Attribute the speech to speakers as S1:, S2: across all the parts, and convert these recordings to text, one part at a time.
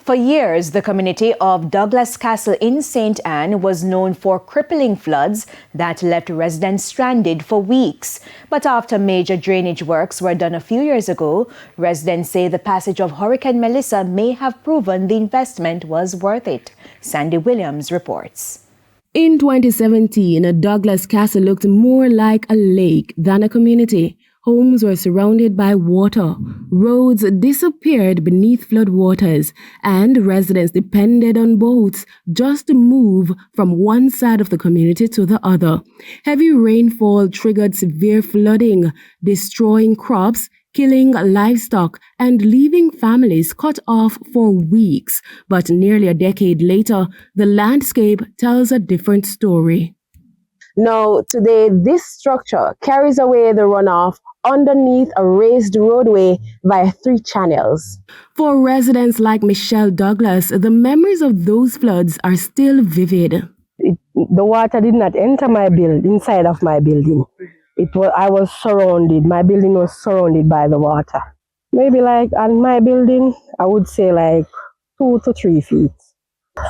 S1: For years, the community of Douglas Castle in St. Anne was known for crippling floods that left residents stranded for weeks. But after major drainage works were done a few years ago, residents say the passage of Hurricane Melissa may have proven the investment was worth it. Sandy Williams reports.
S2: In 2017, Douglas Castle looked more like a lake than a community. Homes were surrounded by water, roads disappeared beneath floodwaters, and residents depended on boats just to move from one side of the community to the other. Heavy rainfall triggered severe flooding, destroying crops, killing livestock, and leaving families cut off for weeks. But nearly a decade later, the landscape tells a different story.
S3: Now, today, this structure carries away the runoff underneath a raised roadway via 3 channels.
S2: For residents like Michelle Douglas, the memories of those floods are still vivid.
S3: The water did not enter my inside of my building. I was surrounded. My building was surrounded by the water. Maybe like on my building, I would say like 2 to 3 feet.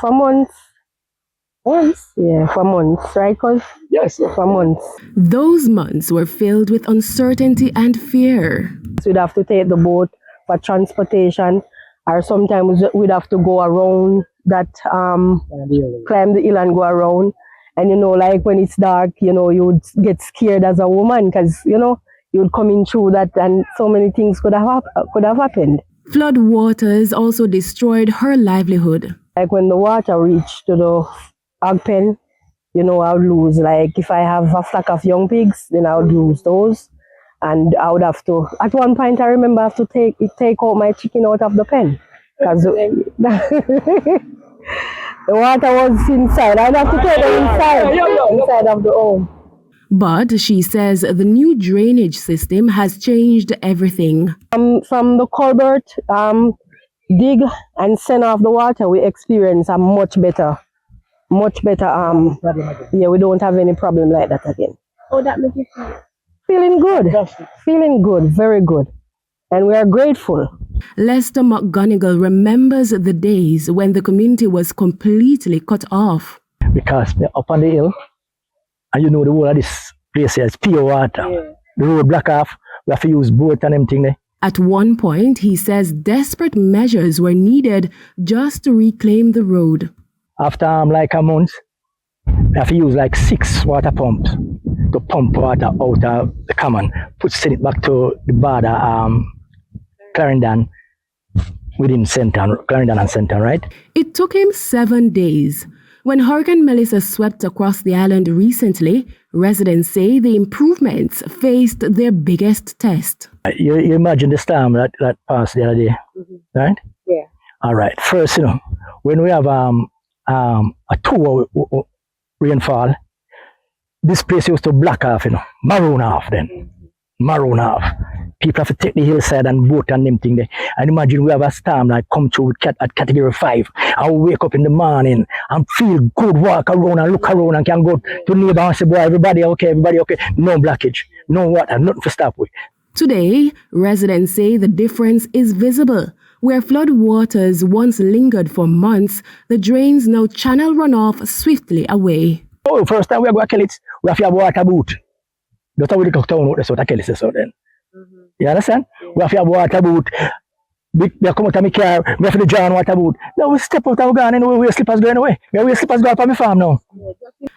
S3: For months. Yeah, for months, right? Yes, for months.
S2: Those months were filled with uncertainty and fear.
S3: We'd have to take the boat for transportation, or sometimes we'd have to go around that, climb the hill and go around. And, like when it's dark, you would get scared as a woman because, you'd come in through that and so many things could have happened.
S2: Flood waters also destroyed her livelihood.
S3: Like when the water reached to the hog pen, I would lose. Like if I have a flock of young pigs, then I would lose those. And I would have to, at one point I remember I have to take out my chicken out of the pen. Because the water was inside. I'd have to take them inside of the home.
S2: But she says the new drainage system has changed everything.
S3: From the culvert, dig and send off the water, we experience a much better, yeah, we don't have any problem like that again.
S4: Oh, that makes you feel?
S3: Feeling good, very good. And we are grateful.
S2: Lester McGonigal remembers the days when the community was completely cut off.
S5: Because we're up on the hill, and the whole of this place is pure water. Yeah. The road block off, we have to use boat and everything there.
S2: At one point, he says desperate measures were needed just to reclaim the road.
S5: After like a month, we have to use like 6 water pumps to pump water out of the common, send it back to the border, Clarendon, within Clarendon and Centre, right?
S2: It took him 7 days. When Hurricane Melissa swept across the island recently, residents say the improvements faced their biggest test.
S5: You imagine the storm that passed the other day, right?
S3: Yeah.
S5: All right. First, when we have a 2-hour rainfall, this place used to black off, maroon off then. Maroon off. People have to take the hillside and boat and them thing there. And imagine we have a storm like come through at category 5. I wake up in the morning and feel good, walk around and look around and can go to neighbor and say, boy, everybody okay. No blockage, no water, nothing to stop with.
S2: Today, residents say the difference is visible. Where flood waters once lingered for months, the drains now channel runoff swiftly away.
S5: Oh, first time we are going to kill it, we have to have a water boot. That's how we go town out the sort of kill it so then. You understand? Yeah. We have to have a water boot. We come out of my car, we have to join water boot. Now we step out of gun and we wear slippers going away. We wear slippers going up on my farm now.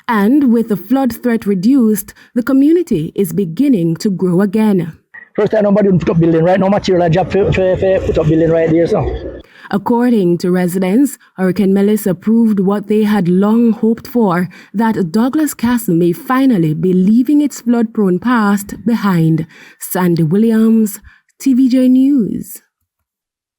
S2: And with the flood threat reduced, the community is beginning to grow again.
S5: First time nobody put up building, right? No material job for put up building right there, so.
S2: According to residents, Hurricane Melissa proved what they had long hoped for, that Douglas Castle may finally be leaving its flood-prone past behind. Sandy Williams, TVJ News.